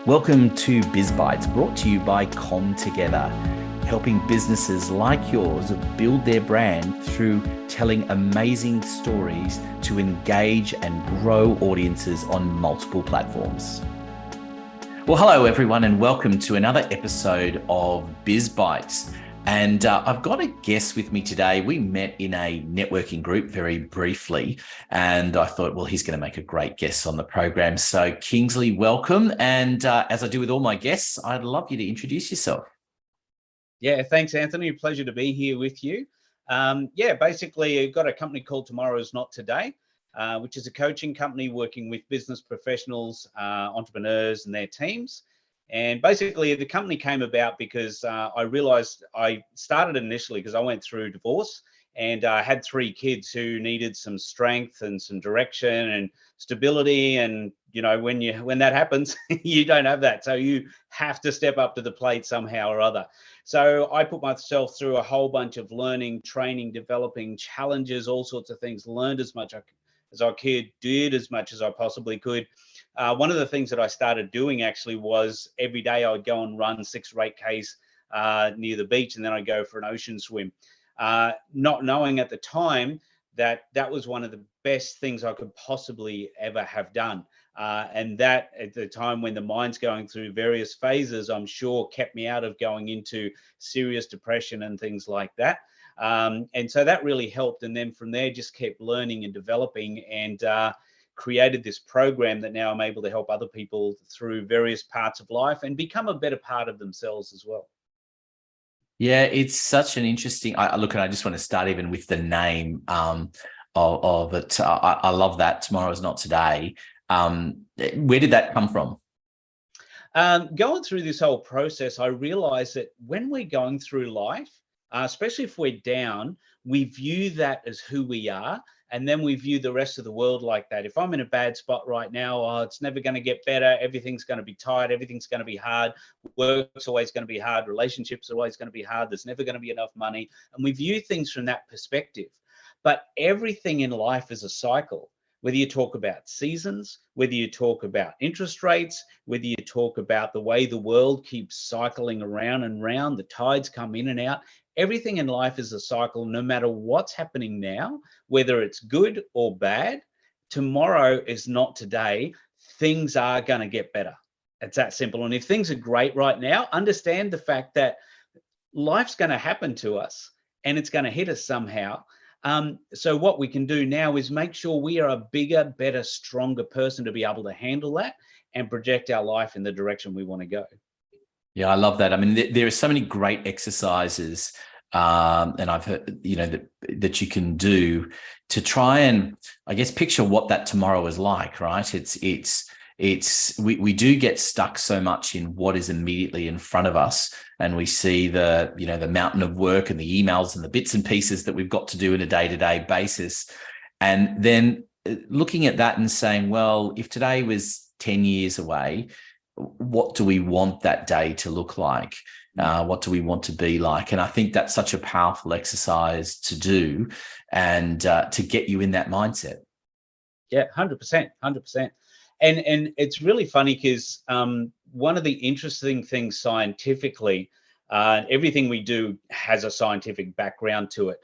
Welcome to Biz Bites, brought to you by Com Together, helping businesses like yours build their brand through telling amazing stories to engage and grow audiences on multiple platforms. Well, hello everyone, and welcome to another episode of Biz Bites. And I've got a guest with me today. We met in a networking group very briefly, and I thought, well, he's going to make a great guest on the program. So Kingsley, welcome. And as I do with all my guests, I'd love you to introduce yourself. Yeah, thanks, Anthony. Pleasure to be here with you. Basically, I've got a company called Tomorrow's Not Today, which is a coaching company working with business professionals, entrepreneurs and their teams. And basically, the company came about because I realized I started initially because I went through divorce and I had 3 kids who needed some strength and some direction and stability. And, you know, when that happens, you don't have that. So you have to step up to the plate somehow or other. So I put myself through a whole bunch of learning, training, developing challenges, all sorts of things, learned as much as I could, did as much as I possibly could. One of the things that I started doing actually was every day I would go and run 6 or 8 Ks near the beach, and then I'd go for an ocean swim. Not knowing at the time that that was one of the best things I could possibly ever have done. And that at the time when the mind's going through various phases, I'm sure kept me out of going into serious depression and things like that. And so that really helped. And then from there, just kept learning and developing and created this program that now I'm able to help other people through various parts of life and become a better part of themselves as well. Yeah, it's such an interesting look, and I just want to start even with the name of it. I love that. Tomorrow's Not Today. Where did that come from? Going through this whole process, I realized that when we're going through life, especially if we're down, we view that as who we are. And then we view the rest of the world like that. If I'm in a bad spot right now, it's never going to get better. Everything's going to be tight. Everything's going to be hard. Work's always going to be hard. Relationships are always going to be hard. There's never going to be enough money. And we view things from that perspective. But everything in life is a cycle. Whether you talk about seasons, whether you talk about interest rates, whether you talk about the way the world keeps cycling around and round, the tides come in and out. Everything in life is a cycle, no matter what's happening now, whether it's good or bad. Tomorrow is not today. Things are going to get better. It's that simple. And if things are great right now, understand the fact that life's going to happen to us and it's going to hit us somehow. So what we can do now is make sure we are a bigger, better, stronger person to be able to handle that and project our life in the direction we want to go. Yeah, I love that. I mean, there are so many great exercises, and I've heard, that you can do to try and, I guess, picture what that tomorrow is like, right? We do get stuck so much in what is immediately in front of us, and we see the mountain of work and the emails and the bits and pieces that we've got to do in a day-to-day basis, and then looking at that and saying, well, if today was 10 years away, what do we want that day to look like? What do we want to be like? And I think that's such a powerful exercise to do and to get you in that mindset. Yeah, 100%. And it's really funny because one of the interesting things scientifically, everything we do has a scientific background to it.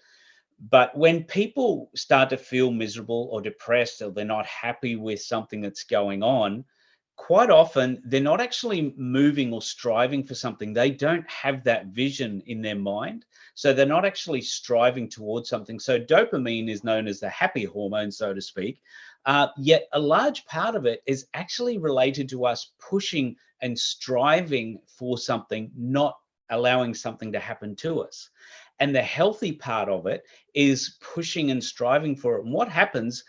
But when people start to feel miserable or depressed, or they're not happy with something that's going on, quite often they're not actually moving or striving for something. They don't have that vision in their mind. So they're not actually striving towards something. So dopamine is known as the happy hormone, so to speak. Yet a large part of it is actually related to us pushing and striving for something, not allowing something to happen to us. And the healthy part of it is pushing and striving for it. And what happens,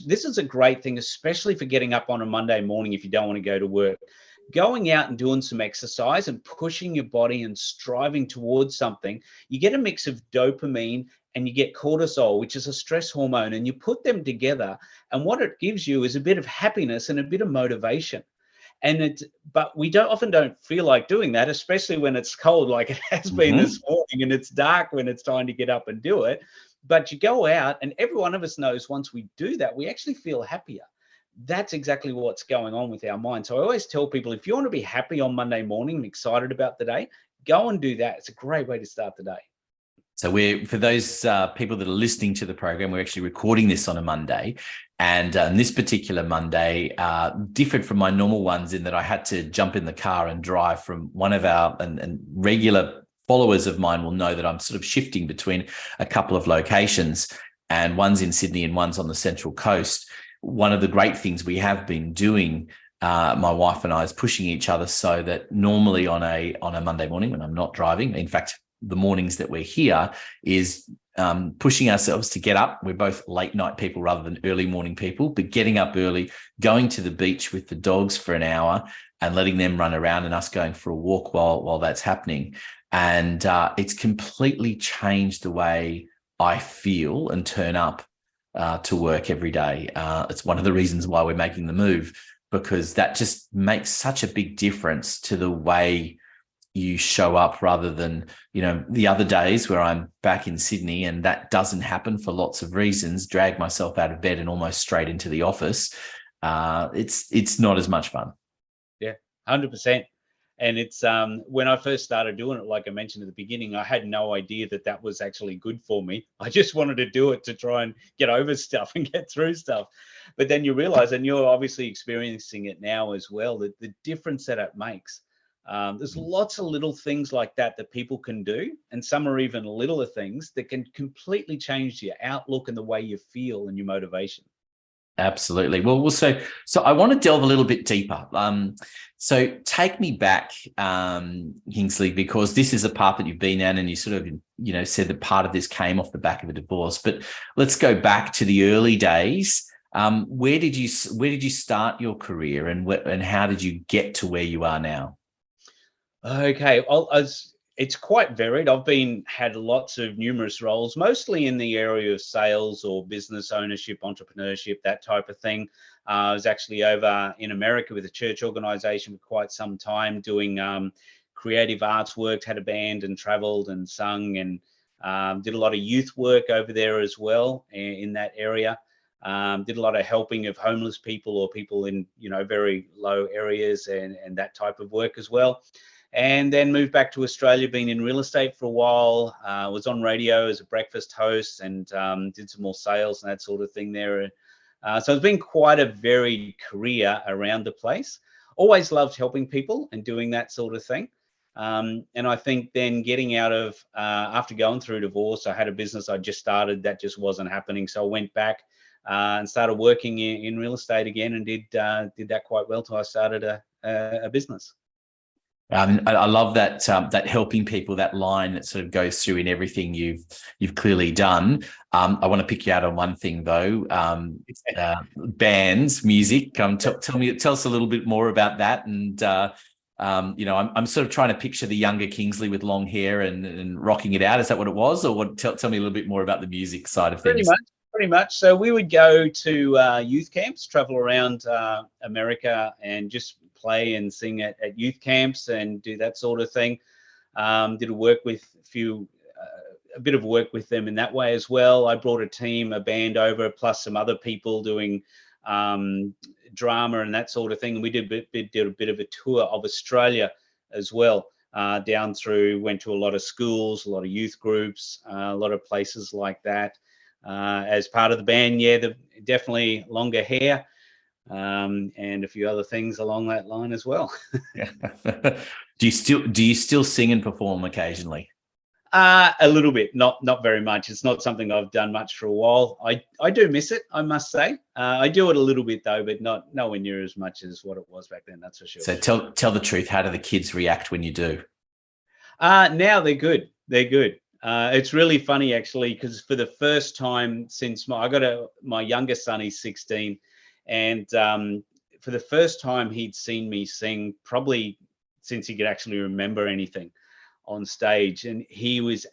this is a great thing, especially for getting up on a Monday morning if you don't want to go to work. Going out and doing some exercise and pushing your body and striving towards something, you get a mix of dopamine and you get cortisol, which is a stress hormone, and you put them together. And what it gives you is a bit of happiness and a bit of motivation. But we often don't feel like doing that, especially when it's cold, like it has been this morning, and it's dark when it's time to get up and do it. But you go out, and every one of us knows once we do that, we actually feel happier. that's exactly what's going on with our mind. So I always tell people, if you want to be happy on Monday morning and excited about the day, go and do that. It's a great way to start the day. So for those people that are listening to the program, we're actually recording this on a Monday. And this particular Monday differed from my normal ones in that I had to jump in the car and drive from one of our, and regular followers of mine will know that I'm sort of shifting between a couple of locations, and one's in Sydney and one's on the Central Coast. One of the great things we have been doing, my wife and I, is pushing each other so that normally on a Monday morning when I'm not driving, in fact, the mornings that we're here, is pushing ourselves to get up. We're both late night people rather than early morning people, but getting up early, going to the beach with the dogs for an hour and letting them run around and us going for a walk while that's happening. And it's completely changed the way I feel and turn up to work every day. It's one of the reasons why we're making the move, because that just makes such a big difference to the way you show up, rather than, the other days where I'm back in Sydney and that doesn't happen for lots of reasons, drag myself out of bed and almost straight into the office. It's not as much fun. Yeah, 100%. And it's when I first started doing it, like I mentioned at the beginning, I had no idea that was actually good for me. I just wanted to do it to try and get over stuff and get through stuff. But then you realize, and you're obviously experiencing it now as well, that the difference that it makes. There's lots of little things like that people can do, and some are even littler things that can completely change your outlook and the way you feel and your motivation. Absolutely. Well, so I want to delve a little bit deeper. So take me back, Kingsley, because this is a path that you've been in, and you sort of, said that part of this came off the back of a divorce. But let's go back to the early days. Where did you start your career, and how did you get to where you are now? Okay, it's quite varied. I've had lots of numerous roles, mostly in the area of sales or business ownership, entrepreneurship, that type of thing. I was actually over in America with a church organization for quite some time, doing creative arts work, had a band and traveled and sung, and did a lot of youth work over there as well in that area. Did a lot of helping of homeless people or people in, very low areas and that type of work as well. And then moved back to Australia, been in real estate for a while, was on radio as a breakfast host, and did some more sales and that sort of thing there. So it's been quite a varied career around the place. Always loved helping people and doing that sort of thing. And I think then getting out of, after going through divorce, I had a business I just started that just wasn't happening. So I went back and started working in real estate again, and did that quite well till I started a business. I love that that helping people, that line that sort of goes through in everything you've clearly done. I want to pick you out on one thing though. Bands, music. Tell us a little bit more about that. And I'm sort of trying to picture the younger Kingsley with long hair and rocking it out. Is that what it was, or what? Tell me a little bit more about the music side of things. Pretty much. So we would go to youth camps, travel around America, and just play and sing at youth camps and do that sort of thing. Did a bit of work with them in that way as well. I brought a band over, plus some other people doing drama and that sort of thing. And we did a bit of a tour of Australia as well. Went to a lot of schools, a lot of youth groups, a lot of places like that. As part of the band, definitely longer hair, and a few other things along that line as well. Do you still sing and perform occasionally? A little bit, not very much. It's not something I've done much for a while. I do miss it, I must say. I do it a little bit though, but nowhere near as much as what it was back then. That's for sure. So tell the truth. How do the kids react when you do? Now they're good. They're good. It's really funny actually, because for the first time since my youngest son, he's 16, and for the first time he'd seen me sing probably since he could actually remember anything on stage, and he's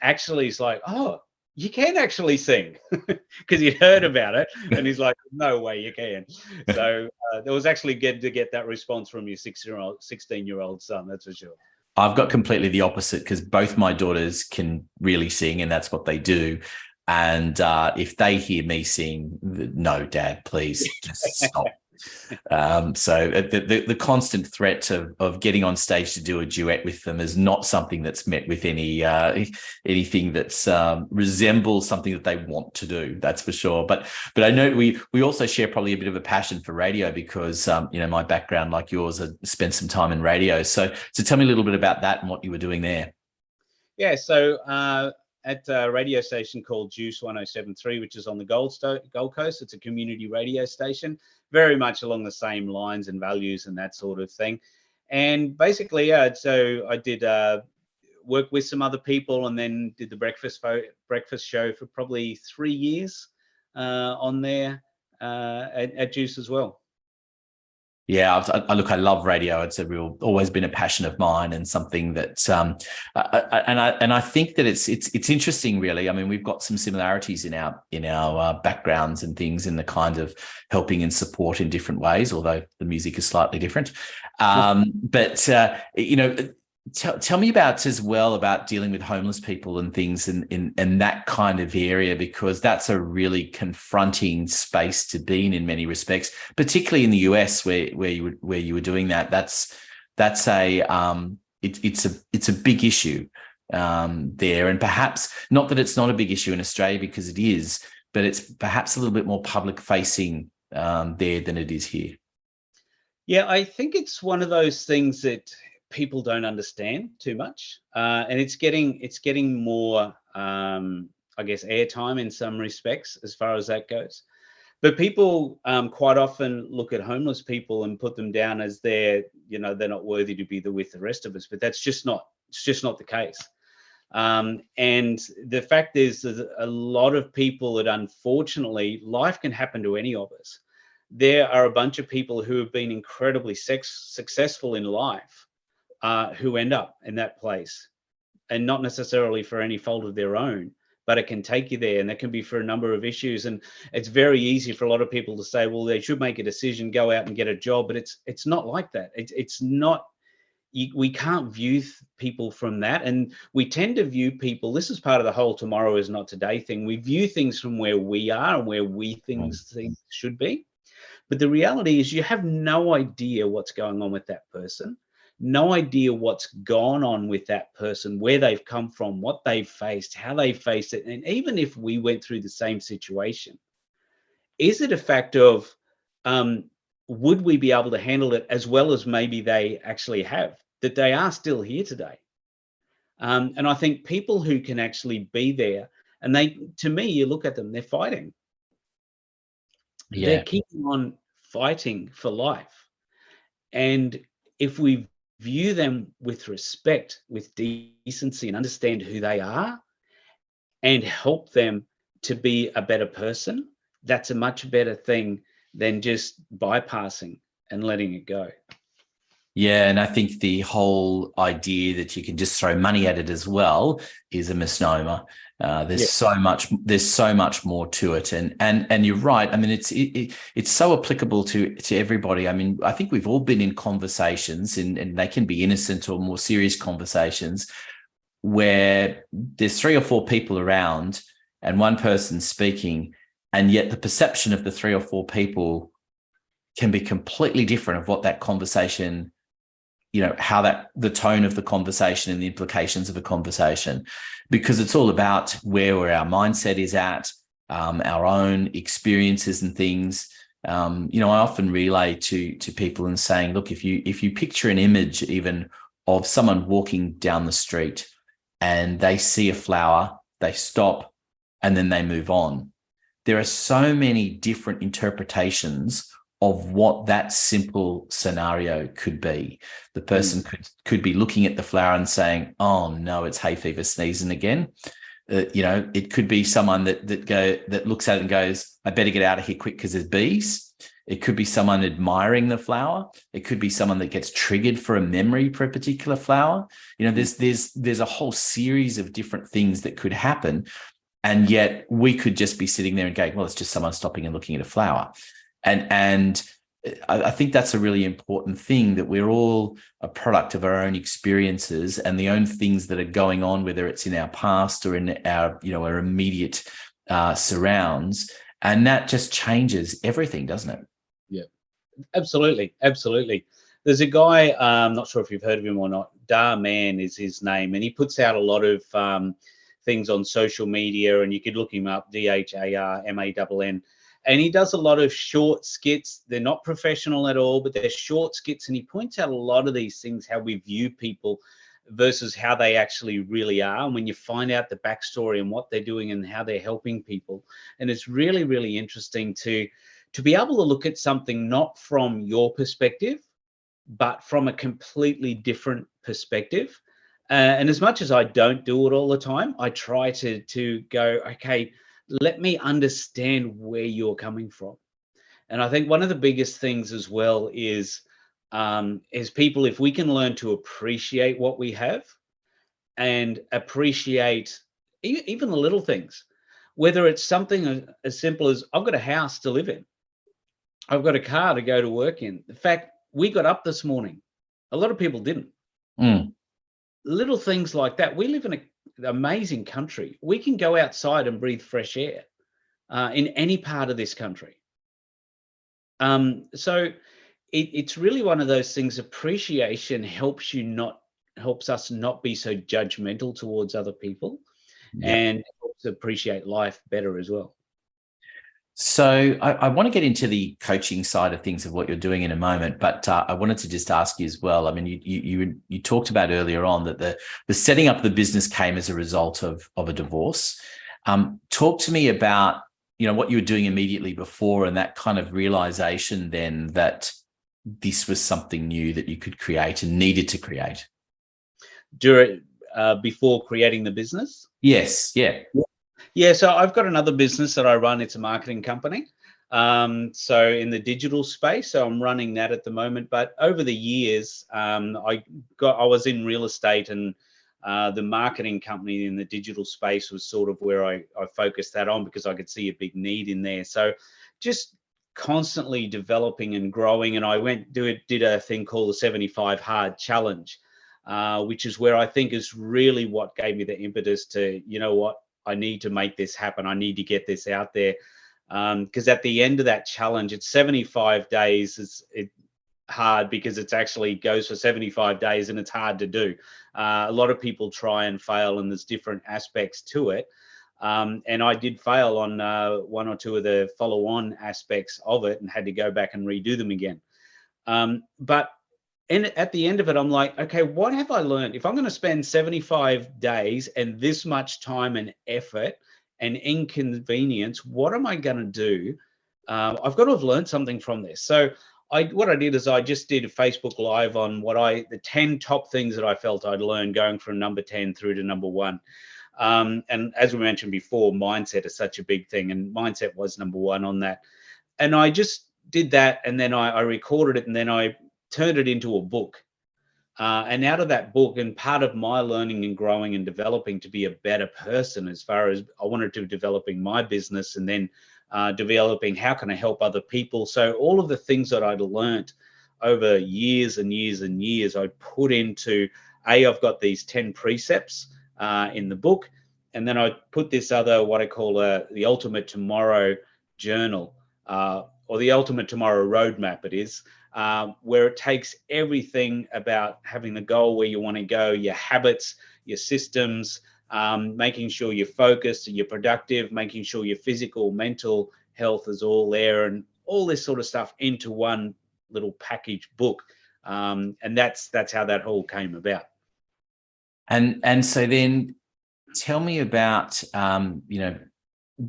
like, "Oh, you can actually sing," because he'd heard about it, and he's like, "No way you can." So it was actually good to get that response from your 16-year-old son, that's for sure. I've got completely the opposite, because both my daughters can really sing, and that's what they do. And if they hear me sing, no, Dad, please just stop. So the constant threat of getting on stage to do a duet with them is not something that's met with anything that's resembles something that they want to do. That's for sure. But I know we also share probably a bit of a passion for radio because my background, like yours, I spent some time in radio. So tell me a little bit about that and what you were doing there. Yeah, so at a radio station called Juice 107.3, which is on the Gold Coast. It's a community radio station, very much along the same lines and values and that sort of thing. And basically, so I did work with some other people and then did the breakfast show for probably 3 years on there at Juice as well. Yeah, I love radio. It's always been a passion of mine and something that, I think that it's interesting, really. I mean, we've got some similarities in our backgrounds and things in the kind of helping and support in different ways, although the music is slightly different. Tell me as well about dealing with homeless people and things in that kind of area, because that's a really confronting space to be in many respects, particularly in the US where you were doing that. It's a big issue there, and perhaps not that it's not a big issue in Australia, because it is, but it's perhaps a little bit more public facing there than it is here. Yeah, I think it's one of those things that people don't understand too much, and it's getting more, I guess, airtime in some respects as far as that goes. But people quite often look at homeless people and put them down as they're not worthy to be with the rest of us. But it's just not the case. And the fact is, there's a lot of people that, unfortunately, life can happen to any of us. There are a bunch of people who have been incredibly successful in life, who end up in that place, and not necessarily for any fault of their own, but it can take you there, and that can be for a number of issues. And it's very easy for a lot of people to say, well, they should make a decision, go out and get a job, but it's not like that. It's not. We can't view people from that, and we tend to view people. This is part of the whole tomorrow is not today thing. We view things from where we are and where we think things should be, but the reality is you have no idea what's going on with that person. No idea what's gone on with that person, where they've come from, what they've faced, how they faced it. And even if we went through the same situation, is it a fact of would we be able to handle it as well as maybe they actually have, that they are still here today? And I think people who can actually be there, and to me, you look at them, they're fighting. Yeah. They're keeping on fighting for life. And if we view them with respect, with decency, and understand who they are and help them to be a better person, that's a much better thing than just bypassing and letting it go. Yeah, and I think the whole idea that you can just throw money at it as well is a misnomer. There's so much more to it, and you're right. I mean, it's so applicable to everybody. I mean, I think we've all been in conversations, and they can be innocent or more serious conversations, where there's 3 or 4 people around and one person speaking, and yet the perception of the 3 or 4 people can be completely different of what that conversation, how the tone of the conversation and the implications of a conversation, because it's all about where our mindset is at, our own experiences and things. I often relay to people and saying, look, if you picture an image even of someone walking down the street and they see a flower, they stop and then they move on. There are so many different interpretations of what that simple scenario could be. The person could be looking at the flower and saying, "Oh no, it's hay fever sneezing again." It could be someone that looks at it and goes, "I better get out of here quick because there's bees." It could be someone admiring the flower. It could be someone that gets triggered for a memory for a particular flower. There's a whole series of different things that could happen, and yet we could just be sitting there and going, "Well, it's just someone stopping and looking at a flower." And I think that's a really important thing, that we're all a product of our own experiences and the own things that are going on, whether it's in our past or in our immediate surrounds. And that just changes everything, doesn't it? Yeah. Absolutely, absolutely. There's a guy, I'm not sure if you've heard of him or not. Dar Man is his name, and he puts out a lot of things on social media, and you could look him up, DHARMANN. And he does a lot of short skits. They're not professional at all, but they're short skits, and he points out a lot of these things, how we view people versus how they actually really are. And when you find out the backstory and what they're doing and how they're helping people, and it's really, really interesting to be able to look at something not from your perspective, but from a completely different perspective. And as much as I don't do it all the time, I try to go, okay, let me understand where you're coming from. And I think one of the biggest things as well is people, if we can learn to appreciate what we have and appreciate even the little things, whether it's something as simple as I've got a house to live in, I've got a car to go to work in. The fact we got up this morning, a lot of people didn't. Mm. Little things like that. We live in an amazing country. We can go outside and breathe fresh air in any part of this country. So it's really one of those things. Appreciation helps us not be so judgmental towards other people, Yeah. and helps appreciate life better as well. So I want to get into the coaching side of things of what you're doing in a moment, but I wanted to just ask you as well. I mean, you talked about earlier on that the setting up the business came as a result of a divorce. Talk to me about what you were doing immediately before and that kind of realization then that this was something new that you could create and needed to create. Before creating the business? Yes. Yeah. Yeah, so I've got another business that I run. It's a marketing company. So in the digital space, so I'm running that at the moment. But over the years, I was in real estate, and the marketing company in the digital space was sort of where I focused that on, because I could see a big need in there. So just constantly developing and growing. And I did a thing called the 75 Hard Challenge, which is where I think is really what gave me the impetus to, what, I need to make this happen. I need to get this out there. Because at the end of that challenge, it's 75 days. It's hard because it's actually goes for 75 days and it's hard to do. A lot of people try and fail, and there's different aspects to it. And I did fail on one or two of the follow-on aspects of it and had to go back and redo them again. But at the end of it, I'm like, okay, what have I learned? If I'm going to spend 75 days and this much time and effort and inconvenience, what am I going to do? I've got to have learned something from this. So what I did is I just did a Facebook Live on the 10 top things that I felt I'd learned going from number 10 through to number 1. And as we mentioned before, mindset is such a big thing, and mindset was number 1 on that. And I just did that, and then I recorded it, and then I turned it into a book. And out of that book, and part of my learning and growing and developing to be a better person, as far as I wanted to developing my business, and then developing how can I help other people. So all of the things that I'd learned over years and years and years, I put into I've got these 10 precepts in the book. And then I put this other, what I call the Ultimate Tomorrow Journal, or the Ultimate Tomorrow Roadmap, it is. Where it takes everything about having the goal where you want to go, your habits, your systems, making sure you're focused and you're productive, making sure your physical, mental health is all there, and all this sort of stuff into one little package book. And that's how that all came about. And so then tell me about,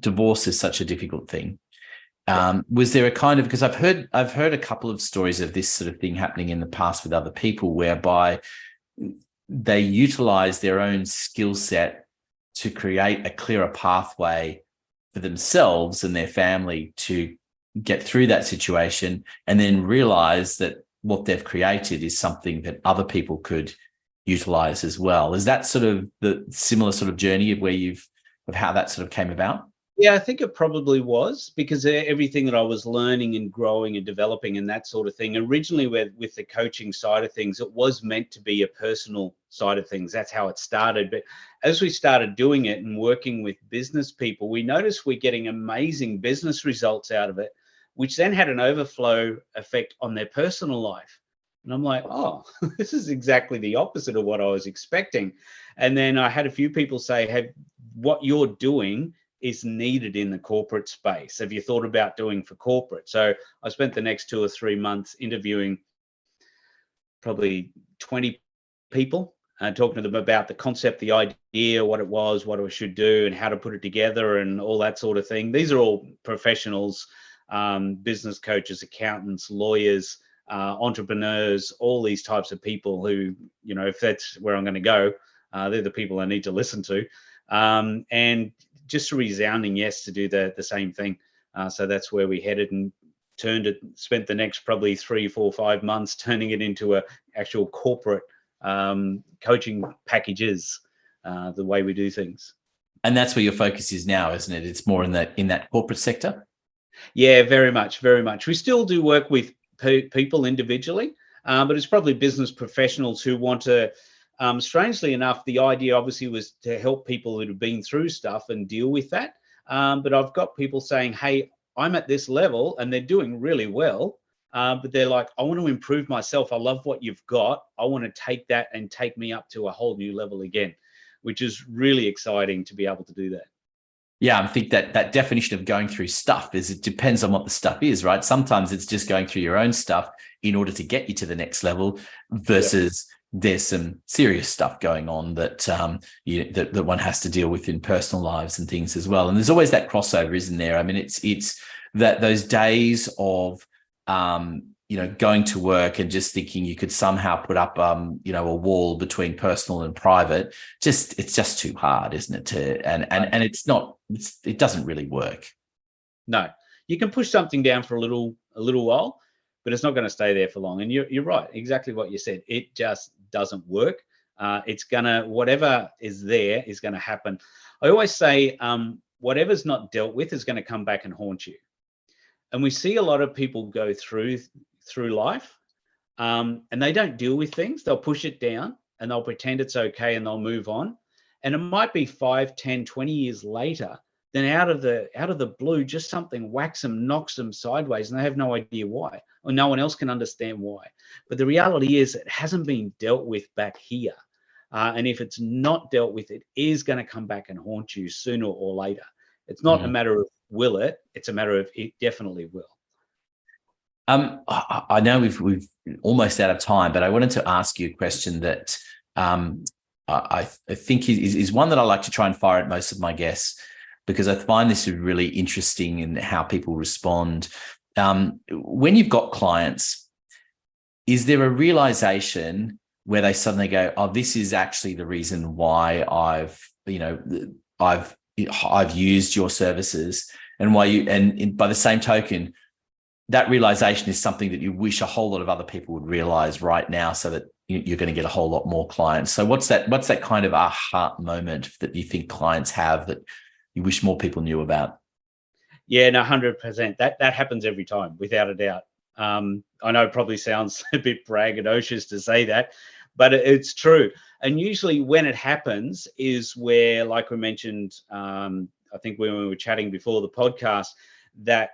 divorce is such a difficult thing. Was there a kind of, because I've heard a couple of stories of this sort of thing happening in the past with other people, whereby they utilize their own skill set to create a clearer pathway for themselves and their family to get through that situation, and then realize that what they've created is something that other people could utilize as well. Is that sort of the similar sort of journey of how that sort of came about? Yeah, I think it probably was, because everything that I was learning and growing and developing and that sort of thing, originally with the coaching side of things, it was meant to be a personal side of things. That's how it started. But as we started doing it and working with business people, we noticed we're getting amazing business results out of it. which then had an overflow effect on their personal life. And I'm like, oh, this is exactly the opposite of what I was expecting. And then I had a few people say, hey, what you're doing is needed in the corporate space. Have you thought about doing for corporate? So I spent the next 2 or 3 months interviewing probably 20 people, talking to them about the concept, the idea, what it was, what I should do, and how to put it together, and all that sort of thing. These are all professionals, business coaches, accountants, lawyers, entrepreneurs, all these types of people who, you know, if that's where I'm going to go, they're the people I need to listen to. And just a resounding yes to do the same thing. So that's where we headed, and spent the next probably 3, 4, 5 months turning it into a actual corporate coaching packages, the way we do things. And that's where your focus is now, isn't it? It's more in that corporate sector. Yeah, very much, very much. We still do work with people individually, but it's probably business professionals who want to. Strangely enough, the idea obviously was to help people that have been through stuff and deal with that. But I've got people saying, hey, I'm at this level and they're doing really well. But they're like, I want to improve myself. I love what you've got. I want to take that and take me up to a whole new level again, which is really exciting to be able to do that. Yeah, I think that definition of going through stuff is, it depends on what the stuff is, right? Sometimes it's just going through your own stuff in order to get you to the next level, versus there's some serious stuff going on that that one has to deal with in personal lives and things as well. And there's always that crossover, isn't there? I mean, it's that those days of going to work and just thinking you could somehow put up a wall between personal and private. It's just too hard, isn't it? And it doesn't really work. No, you can push something down for a little while, but it's not going to stay there for long. And you're right, exactly what you said. It just doesn't work. Whatever is there is going to happen. I always say, whatever's not dealt with is going to come back and haunt you. And we see a lot of people go through life, and they don't deal with things. They'll push it down and they'll pretend it's okay and they'll move on. And it might be 5, 10, 20 years later, then out of the blue, just something whacks them, knocks them sideways, and they have no idea why, or no one else can understand why. But the reality is it hasn't been dealt with back here. And if it's not dealt with, it is going to come back and haunt you sooner or later. It's not a matter of will it, it's a matter of it definitely will. I know we've almost out of time, but I wanted to ask you a question that I think is one that I like to try and fire at most of my guests, because I find this is really interesting in how people respond. When you've got clients, is there a realization where they suddenly go, oh, this is actually the reason why I've used your services, and why and by the same token, that realization is something that you wish a whole lot of other people would realize right now, so that you're going to get a whole lot more clients. So what's that kind of aha moment that you think clients have that you wish more people knew about? Yeah, no, 100%. That happens every time, without a doubt. I know it probably sounds a bit braggadocious to say that, but it's true. And usually when it happens is where, like we mentioned, I think when we were chatting before the podcast, that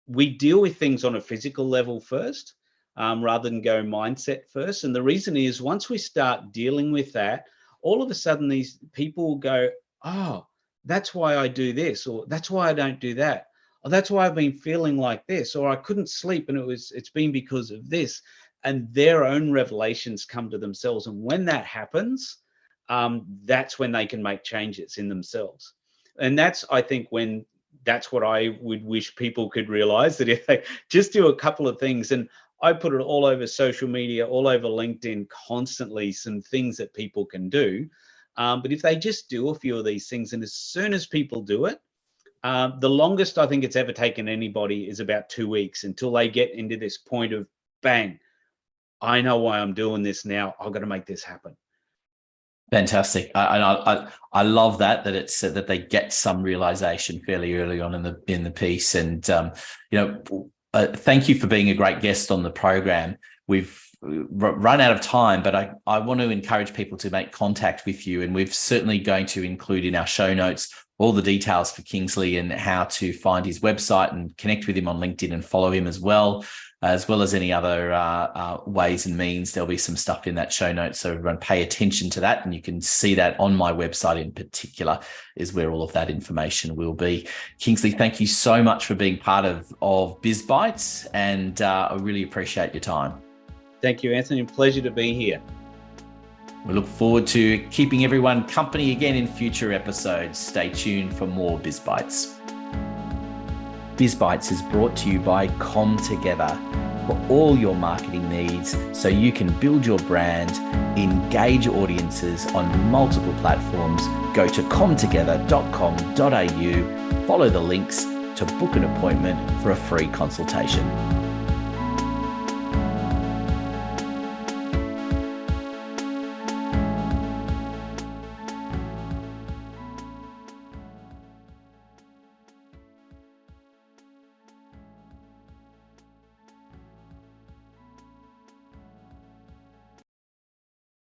we deal with things on a physical level first, rather than go mindset first. And the reason is, once we start dealing with that, all of a sudden these people go, oh, that's why I do this, or that's why I don't do that, or that's why I've been feeling like this, or I couldn't sleep and it's been because of this. And their own revelations come to themselves. And when that happens, that's when they can make changes in themselves. And I think that's what I would wish people could realize, that if they just do a couple of things, and I put it all over social media, all over LinkedIn constantly, some things that people can do. But if they just do a few of these things, and as soon as people do it, the longest I think it's ever taken anybody is about 2 weeks until they get into this point of, bang, I know why I'm doing this now. I've got to make this happen. Fantastic. I love that it's that they get some realization fairly early on in the piece. And thank you for being a great guest on the program. We've run out of time, but I want to encourage people to make contact with you, and we're certainly going to include in our show notes all the details for Kingsley and how to find his website and connect with him on LinkedIn and follow him as well as any other ways and means. There'll be some stuff in that show notes, so everyone pay attention to that, and you can see that on my website in particular is where all of that information will be. Kingsley, thank you so much for being part of BizBytes, and I really appreciate your time. Thank you, Anthony. Pleasure to be here. We look forward to keeping everyone company again in future episodes. Stay tuned for more BizBytes. BizBytes is brought to you by ComTogether for all your marketing needs so you can build your brand, engage audiences on multiple platforms. Go to comtogether.com.au, follow the links to book an appointment for a free consultation.